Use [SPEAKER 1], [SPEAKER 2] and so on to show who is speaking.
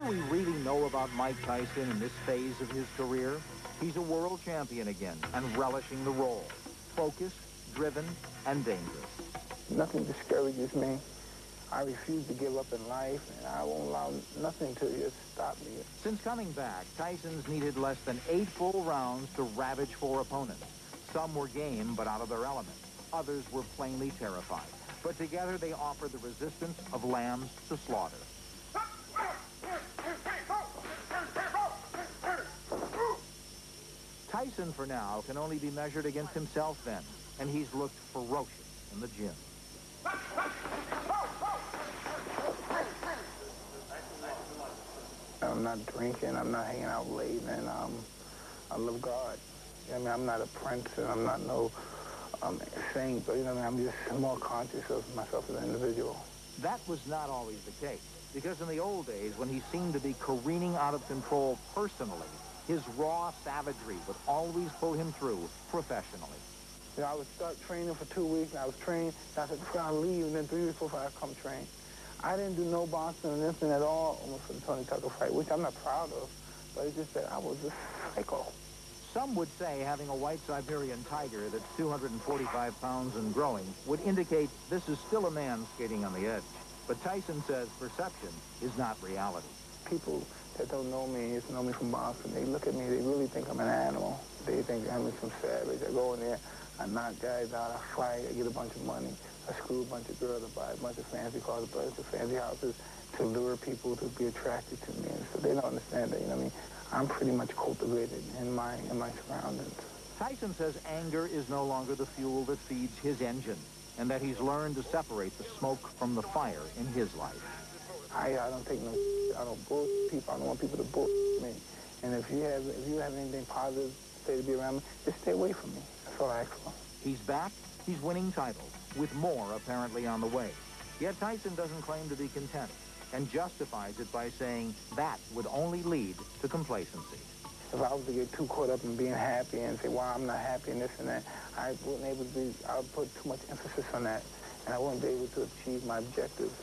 [SPEAKER 1] What do we really know about Mike Tyson in this phase of his career? He's a world champion again and relishing the role. Focused, driven, and dangerous.
[SPEAKER 2] Nothing discourages me. I refuse to give up in life, and I won't allow nothing to just stop me.
[SPEAKER 1] Since coming back, Tyson's needed less than 8 full rounds to ravage 4 opponents. Some were game, but out of their element. Others were plainly terrified. But together they offer the resistance of lambs to slaughter. Tyson, for now, can only be measured against himself then, and he's looked ferocious in the gym.
[SPEAKER 2] I'm not drinking, I'm not hanging out late, and I love God. You know what I mean? I'm not a prince, and I'm not no saint, but you know what I mean? I'm just more conscious of myself as an individual.
[SPEAKER 1] That was not always the case, because in the old days, when he seemed to be careening out of control personally, his raw savagery would always pull him through professionally.
[SPEAKER 2] You know, I would start training for 2 weeks, and I was trained, and I said, I'll leave, and then 3 weeks before I come train. I didn't do no boxing or anything at all almost for the Tony Tucker fight, which I'm not proud of, but it's just that I was a psycho.
[SPEAKER 1] Some would say having a white Siberian tiger that's 245 pounds and growing would indicate this is still a man skating on the edge. But Tyson says perception is not reality.
[SPEAKER 2] People that don't know me, just know me from boxing, they look at me, they really think I'm an animal. They think I'm some savage. I go in there, I knock guys out, I fight, I get a bunch of money. I screw a bunch of girls, I buy a bunch of fancy cars, a bunch of fancy houses to lure people to be attracted to me. And so they don't understand that, you know what I mean? I'm pretty much cultivated in my surroundings.
[SPEAKER 1] Tyson says anger is no longer the fuel that feeds his engine, and that he's learned to separate the smoke from the fire in his life.
[SPEAKER 2] I don't take no I don't bullshit people. I don't want people to bullshit me. And if you have anything positive to say to be around me, just stay away from me. That's all I ask for.
[SPEAKER 1] He's back, he's winning titles, with more apparently on the way. Yet Tyson doesn't claim to be content, and justifies it by saying that would only lead to complacency.
[SPEAKER 2] If I was to get too caught up in being happy and say, well, I'm not happy and this and that, I wouldn't able to be, I would put too much emphasis on that, and I wouldn't be able to achieve my objectives.